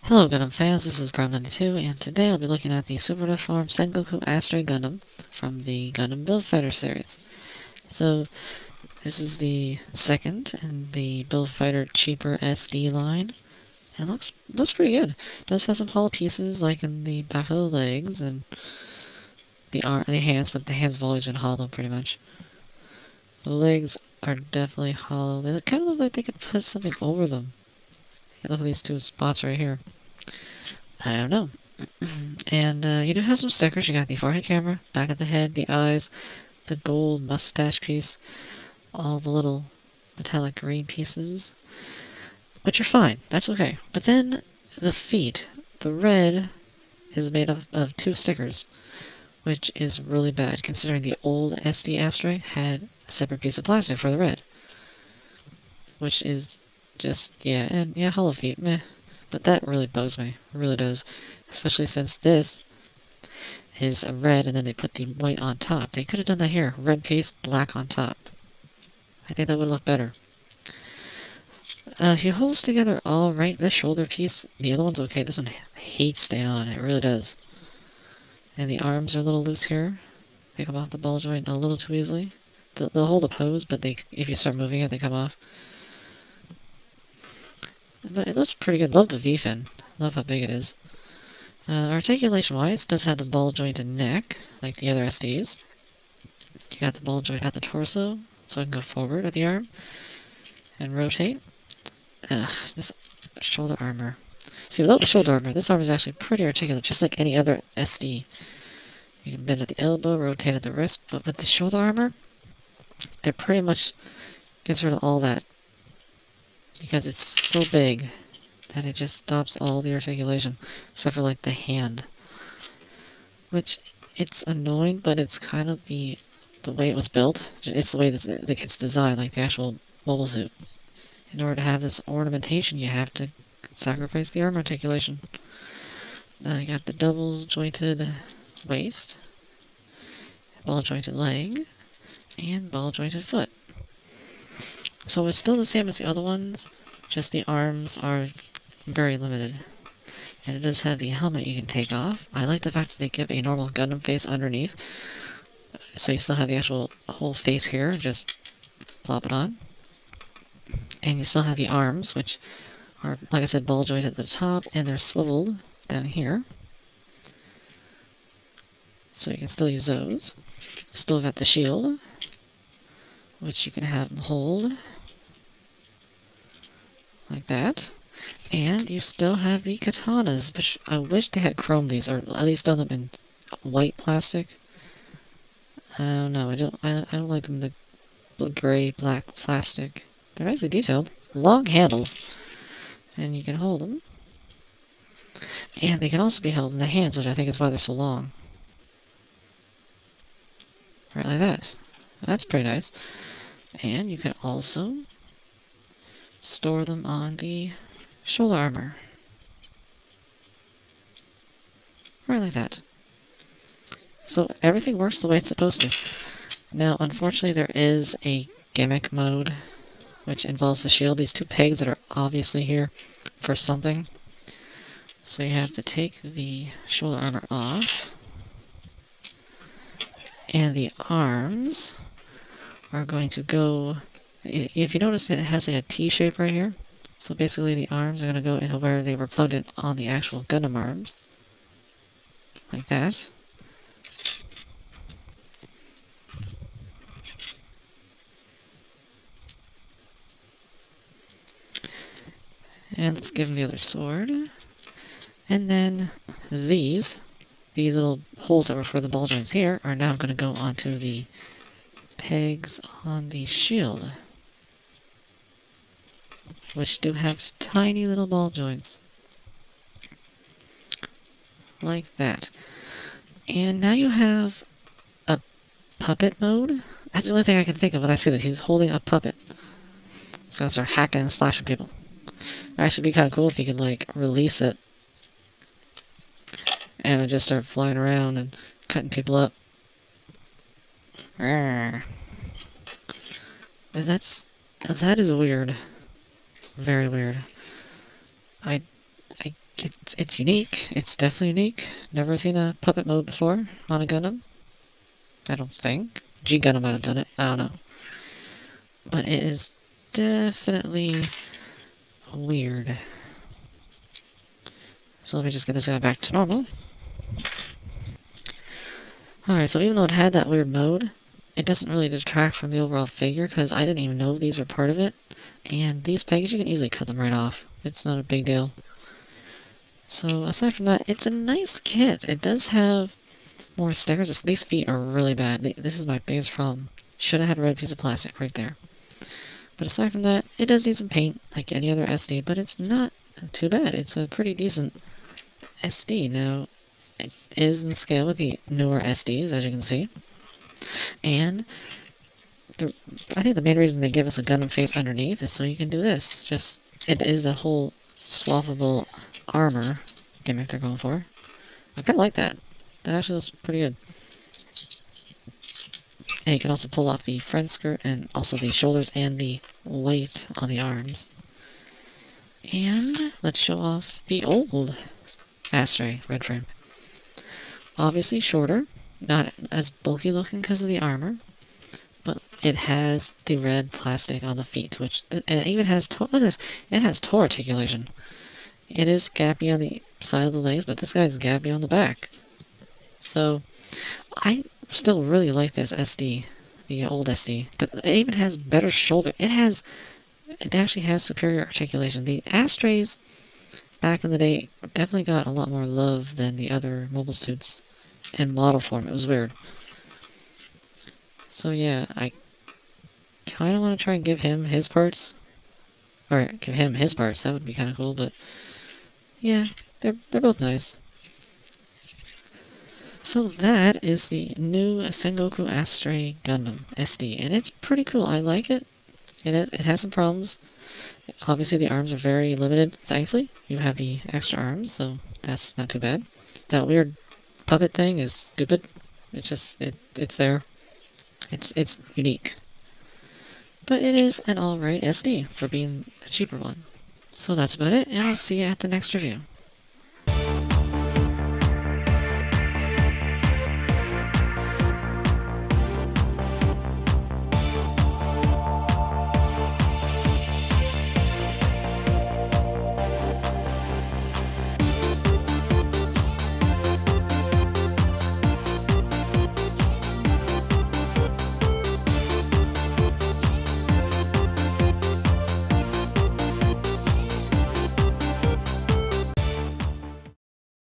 Hello Gundam fans, this is Brown92, and today I'll be looking at the Super Deformed Sengoku Astray Gundam from the Gundam Build Fighter series. So, this is the second in the Build Fighter Cheaper SD line, and looks pretty good. It does have some hollow pieces, like in the back of the legs and the hands, but the hands have always been hollow pretty much. The legs are definitely hollow. They kind of look like they could put something over them. Look at these two spots right here. I don't know. And you do have some stickers. You got the forehead camera, back of the head, the eyes, the gold mustache piece, all the little metallic green pieces, which are fine. That's okay. But then the feet, the red is made up of two stickers, which is really bad considering the old SD Astray had a separate piece of plastic for the red, which is just, yeah, hollow feet, meh. But that really bugs me. It really does. Especially since this is a red and then they put the white on top. They could have done that here. Red piece, black on top. I think that would look better. He holds together alright. This shoulder piece, the other one's okay. This one hates staying on. It really does. And the arms are a little loose here. They come off the ball joint a little too easily. They'll hold a pose, but if you start moving it, they come off. But it looks pretty good. Love the V-fin. Love how big it is. Articulation-wise, it does have the ball-jointed neck, like the other SDs. You got the ball joint at the torso, so I can go forward at the arm, and rotate. This shoulder armor. See, without the shoulder armor, this arm is actually pretty articulate, just like any other SD. You can bend at the elbow, rotate at the wrist, but with the shoulder armor, it pretty much gets rid of all that. Because it's so big that it just stops all the articulation, except for like the hand. Which, it's annoying, but it's kind of the way it was built. It's the way that it's designed, like the actual mobile suit. In order to have this ornamentation, you have to sacrifice the arm articulation. You got the double jointed waist, ball jointed leg, and ball jointed foot. So it's still the same as the other ones, just the arms are very limited. And it does have the helmet you can take off. I like the fact that they give a normal Gundam face underneath. So you still have the actual whole face here, just plop it on. And you still have the arms, which are, like I said, ball jointed at the top, and they're swiveled down here. So you can still use those. Still got the shield, which you can have them hold. Like that. And you still have the katanas, which I wish they had chromed these, or at least done them in white plastic. I don't know, I don't like them in the gray, black plastic. They're nicely detailed. Long handles. And you can hold them. And they can also be held in the hands, which I think is why they're so long. Right like that. That's pretty nice. And you can also store them on the shoulder armor. Right like that. So everything works the way it's supposed to. Now, unfortunately, there is a gimmick mode, which involves the shield. These two pegs that are obviously here for something. So you have to take the shoulder armor off. And the arms are going to go... If you notice, it has like a T shape right here. So basically the arms are going to go into where they were plugged in on the actual Gundam arms. Like that. And let's give him the other sword. And then these little holes that were for the ball joints here are now going to go onto the pegs on the shield, which do have tiny little ball joints. Like that. And now you have a puppet mode. That's the only thing I can think of when I see that he's holding a puppet. He's gonna start hacking and slashing people. It'd actually be kind of cool if he could, like, release it. And it just start flying around and cutting people up. And that is weird. Very weird. I It's unique. It's definitely unique. Never seen a puppet mode before on a Gundam. I don't think. G Gundam might have done it. I don't know. But it is definitely weird. So let me just get this guy back to normal. Alright, so even though it had that weird mode, it doesn't really detract from the overall figure, because I didn't even know these were part of it. And these pegs, you can easily cut them right off. It's not a big deal. So aside from that, it's a nice kit. It does have more stickers. These feet are really bad. This is my biggest problem. Should have had a red piece of plastic right there. But aside from that, it does need some paint, like any other SD, but it's not too bad. It's a pretty decent SD. Now, it is in scale with the newer SDs, as you can see. And I think the main reason they give us a Gundam face underneath is so you can do this. It is a whole swappable armor gimmick they're going for. I kind of like that. That actually looks pretty good. And you can also pull off the front skirt and also the shoulders and the weight on the arms. And let's show off the old Astray red frame. Obviously shorter, not as bulky looking because of the armor, but it has the red plastic on the feet, and it even has look at this, it has toe articulation. It is gappy on the side of the legs, but this guy's gappy on the back. So I still really like this SD, the old SD, but it even has better shoulder. It actually has superior articulation. The Astrays back in the day definitely got a lot more love than the other mobile suits in model form. It was weird. So yeah, I kind of want to try and give him his parts. Or give him his parts, that would be kind of cool, but yeah, they're both nice. So that is the new Sengoku Astray Gundam SD, and it's pretty cool. I like it, and it has some problems. Obviously the arms are very limited, thankfully. You have the extra arms, so that's not too bad. That weird puppet thing is stupid. It's there. It's unique. But it is an alright SD for being a cheaper one. So that's about it, and I'll see you at the next review.